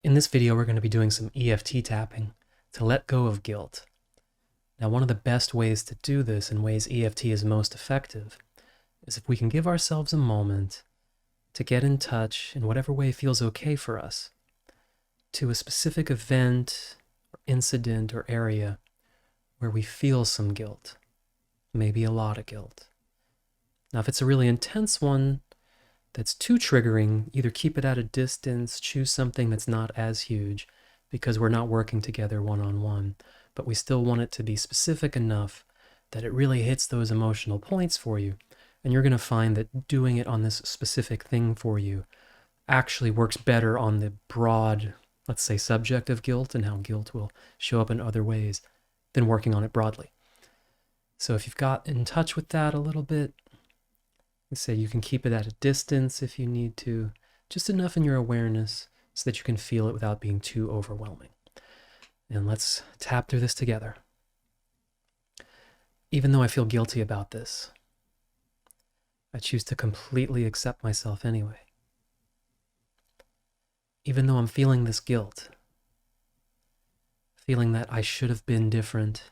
In this video, we're going to be doing some EFT tapping to let go of guilt. Now, one of the best ways to do this and ways EFT is most effective is if we can give ourselves a moment to get in touch in whatever way feels okay for us to a specific event or incident or area where we feel some guilt, maybe a lot of guilt. Now, if it's a really intense one that's too triggering, either keep it at a distance, choose something that's not as huge, because we're not working together one-on-one, but we still want it to be specific enough that it really hits those emotional points for you. And you're going to find that doing it on this specific thing for you actually works better on the broad, let's say, subject of guilt and how guilt will show up in other ways than working on it broadly. So if you've got in touch with that a little bit, say you can keep it at a distance if you need to, just enough in your awareness so that you can feel it without being too overwhelming. And let's tap through this together. Even though I feel guilty about this, I choose to completely accept myself anyway. Even though I'm feeling this guilt, feeling that I should have been different,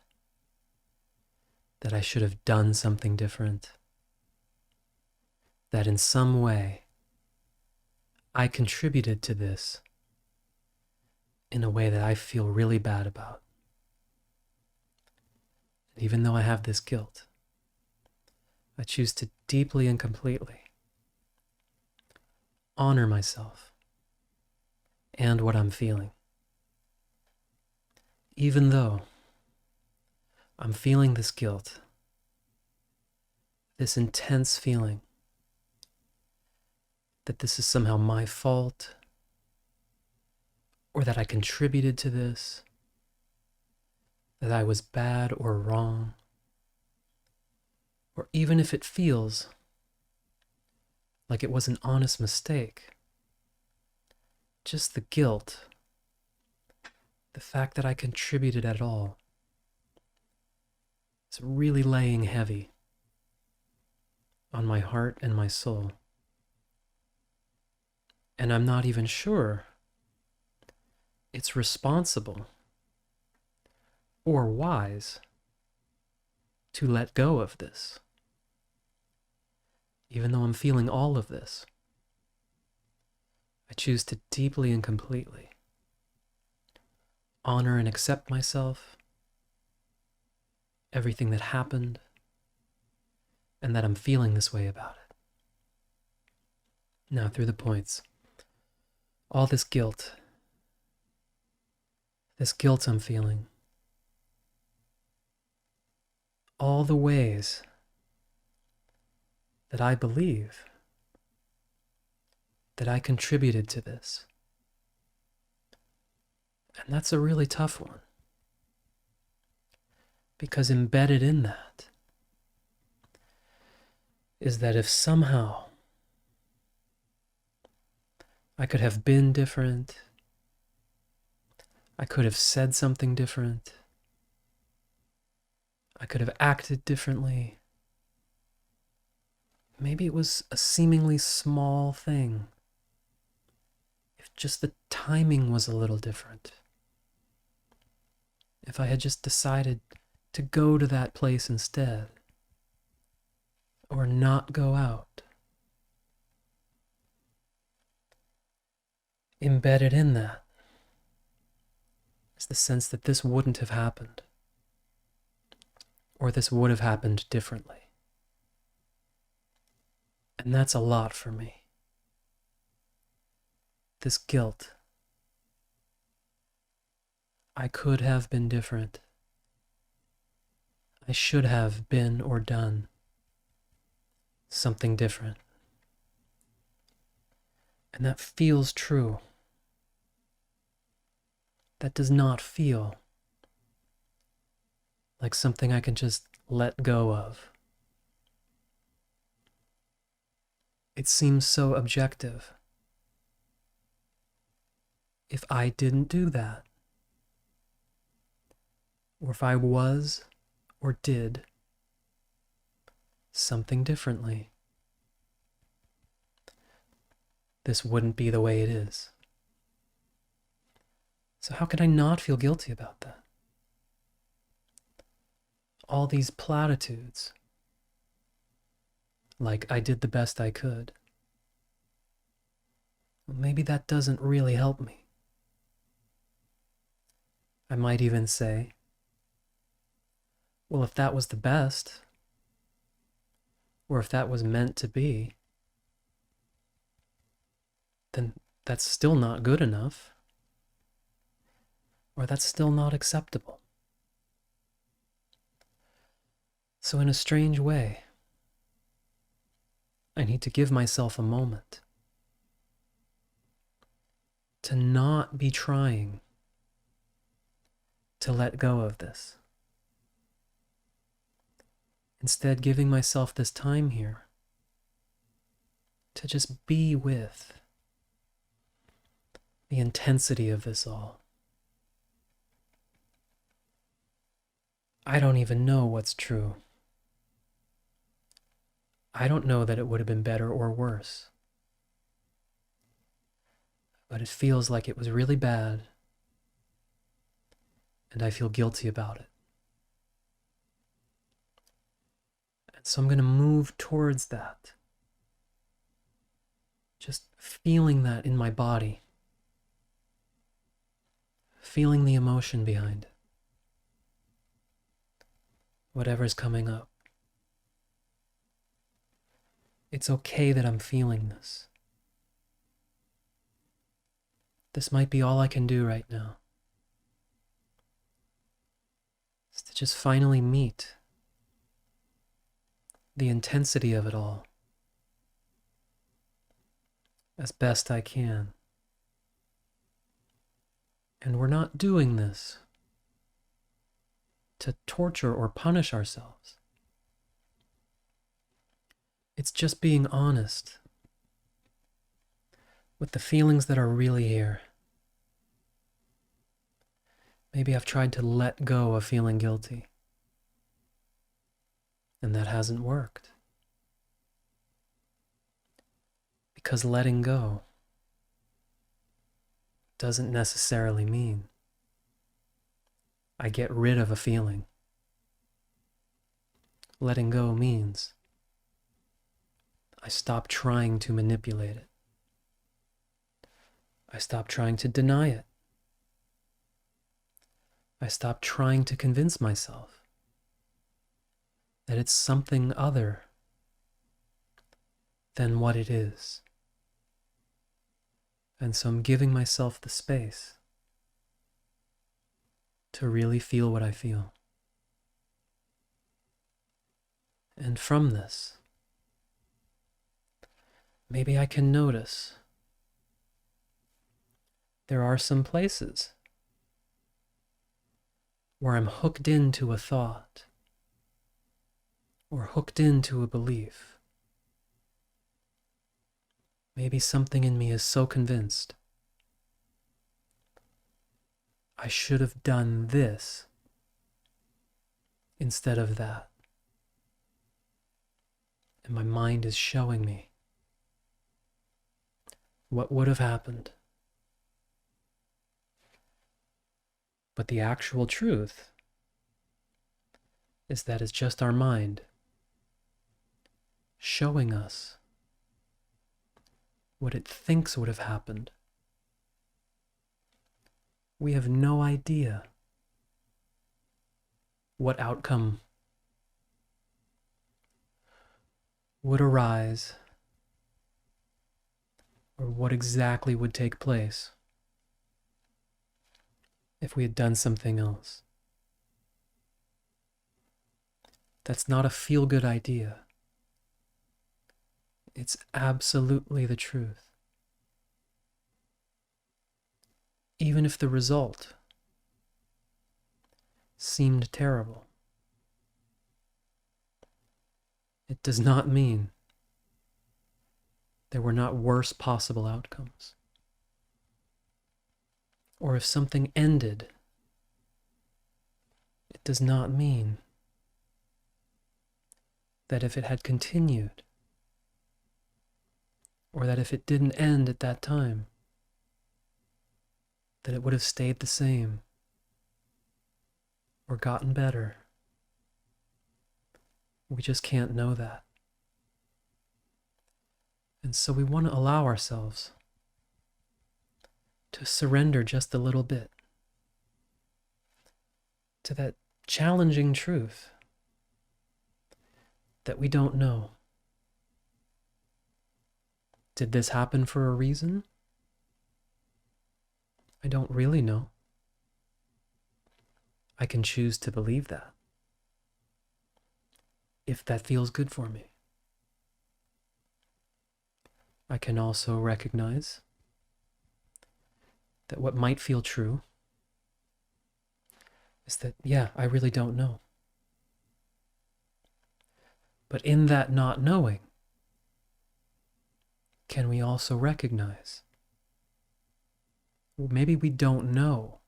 that I should have done something different, that in some way I contributed to this in a way that I feel really bad about. And even though I have this guilt, I choose to deeply and completely honor myself and what I'm feeling. Even though I'm feeling this guilt, this intense feeling that this is somehow my fault, or that I contributed to this, that I was bad or wrong, or even if it feels like it was an honest mistake, just the guilt, the fact that I contributed at all, is really laying heavy on my heart and my soul. And I'm not even sure it's responsible or wise to let go of this. Even though I'm feeling all of this, I choose to deeply and completely honor and accept myself, everything that happened, and that I'm feeling this way about it. Now, through the points. All this guilt I'm feeling, all the ways that I believe that I contributed to this. And that's a really tough one, because embedded in that is that if somehow I could have been different, I could have said something different, I could have acted differently. Maybe it was a seemingly small thing, if just the timing was a little different. If I had just decided to go to that place instead, or not go out. Embedded in that is the sense that this wouldn't have happened, or this would have happened differently. And that's a lot for me. This guilt. I could have been different. I should have been or done something different. And that feels true. That does not feel like something I can just let go of. It seems so objective. If I didn't do that, or if I was or did something differently, this wouldn't be the way it is. So how can I not feel guilty about that? All these platitudes, like I did the best I could. Well, maybe that doesn't really help me. I might even say, well, if that was the best, or if that was meant to be, then that's still not good enough, or that's still not acceptable. So in a strange way, I need to give myself a moment to not be trying to let go of this. Instead, giving myself this time here to just be with the intensity of this all. I don't even know what's true. I don't know that it would have been better or worse. But it feels like it was really bad, and I feel guilty about it. And so I'm going to move towards that. Just feeling that in my body. Feeling the emotion behind it. Whatever's coming up. It's okay that I'm feeling this. This might be all I can do right now. Is to just finally meet the intensity of it all as best I can. And we're not doing this to torture or punish ourselves. It's just being honest with the feelings that are really here. Maybe I've tried to let go of feeling guilty, and that hasn't worked. Because letting go doesn't necessarily mean I get rid of a feeling. Letting go means I stop trying to manipulate it. I stop trying to deny it. I stop trying to convince myself that it's something other than what it is. And so I'm giving myself the space to really feel what I feel. And from this, maybe I can notice there are some places where I'm hooked into a thought or hooked into a belief. Maybe something in me is so convinced I should have done this instead of that. And my mind is showing me what would have happened. But the actual truth is that it's just our mind showing us what it thinks would have happened. We have no idea what outcome would arise or what exactly would take place if we had done something else. That's not a feel-good idea. It's absolutely the truth. Even if the result seemed terrible, it does not mean there were not worse possible outcomes. Or if something ended, it does not mean that if it had continued, or that if it didn't end at that time, that it would have stayed the same or gotten better. We just can't know that. And so we want to allow ourselves to surrender just a little bit to that challenging truth that we don't know. Did this happen for a reason? I don't really know. I can choose to believe that, if that feels good for me. I can also recognize that what might feel true is that, yeah, I really don't know. But in that not knowing, can we also recognize, well, maybe we don't know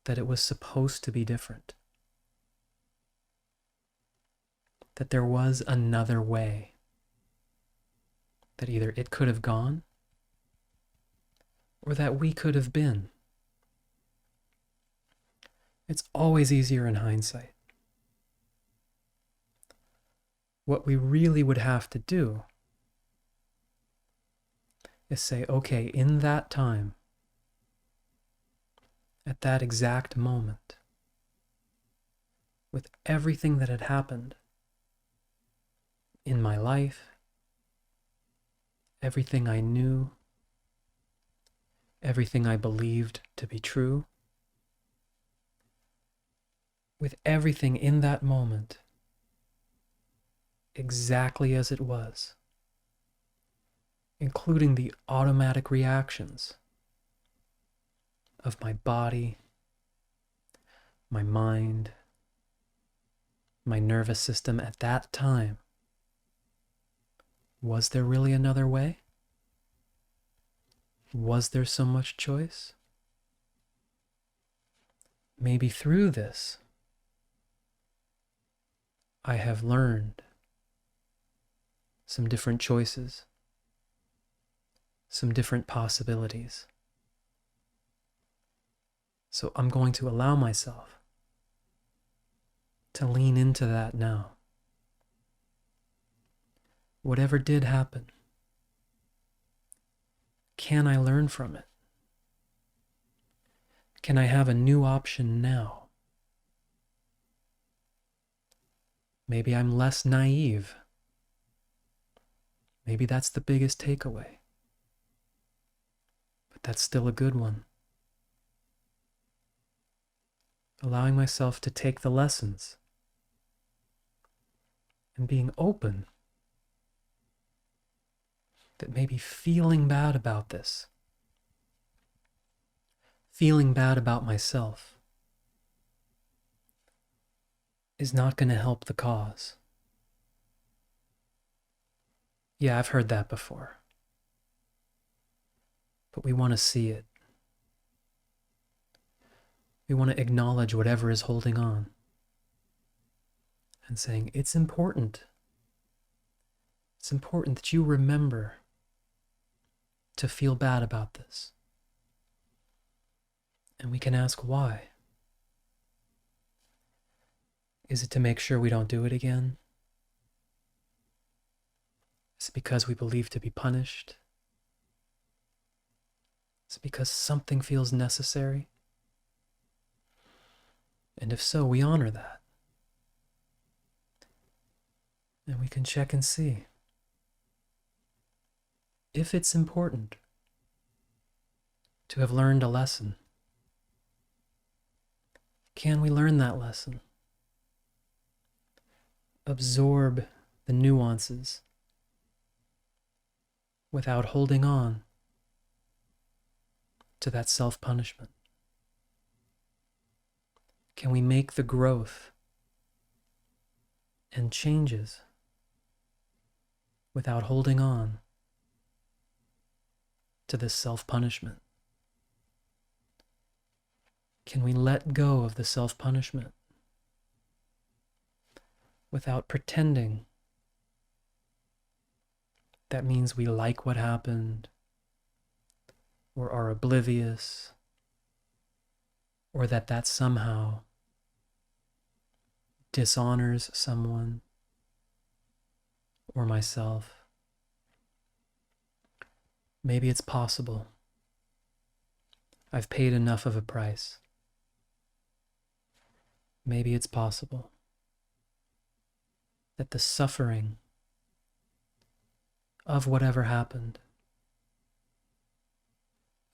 that it was supposed to be different, that there was another way, that either it could have gone or that we could have been. It's always easier in hindsight. What we really would have to do is say, okay, in that time, at that exact moment, with everything that had happened in my life, everything I knew, everything I believed to be true, with everything in that moment, exactly as it was, including the automatic reactions of my body, my mind, my nervous system at that time. Was there really another way? Was there so much choice? Maybe through this, I have learned some different choices, some different possibilities. So I'm going to allow myself to lean into that now. Whatever did happen, can I learn from it? Can I have a new option now? Maybe I'm less naive. Maybe that's the biggest takeaway. But that's still a good one. Allowing myself to take the lessons and being open that maybe feeling bad about this, feeling bad about myself, is not going to help the cause. Yeah, I've heard that before. But we want to see it. We want to acknowledge whatever is holding on and saying, it's important. It's important that you remember to feel bad about this. And we can ask why. Is it to make sure we don't do it again? Is it because we believe to be punished? Is it because something feels necessary? And if so, we honor that. And we can check and see if it's important to have learned a lesson. Can we learn that lesson? Absorb the nuances without holding on to that self-punishment. Can we make the growth and changes without holding on to this self-punishment? Can we let go of the self-punishment without pretending that means we like what happened, or are oblivious, or that somehow dishonors someone or myself. Maybe it's possible. I've paid enough of a price. Maybe it's possible that the suffering of whatever happened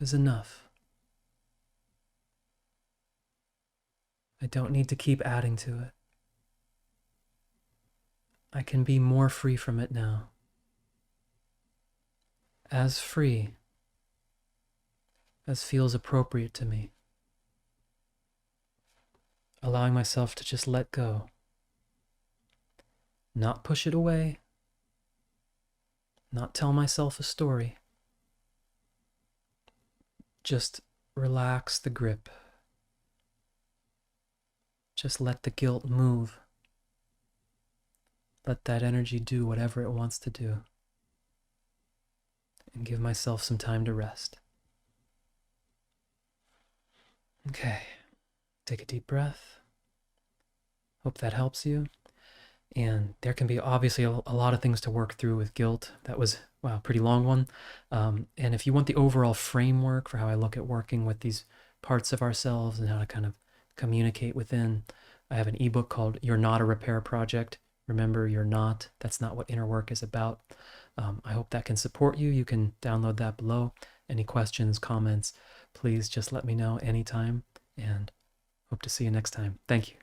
is enough. I don't need to keep adding to it. I can be more free from it now. As free as feels appropriate to me. Allowing myself to just let go. Not push it away. Not tell myself a story. Just relax the grip. Just let the guilt move. Let that energy do whatever it wants to do. And give myself some time to rest. Okay, take a deep breath. Hope that helps you. And there can be obviously a lot of things to work through with guilt. That was, wow, a pretty long one. And if you want the overall framework for how I look at working with these parts of ourselves and how to kind of communicate within, I have an ebook called You're Not a Repair Project. Remember, you're not. That's not what inner work is about. I hope that can support you. You can download that below. Any questions, comments, please just let me know anytime, and hope to see you next time. Thank you.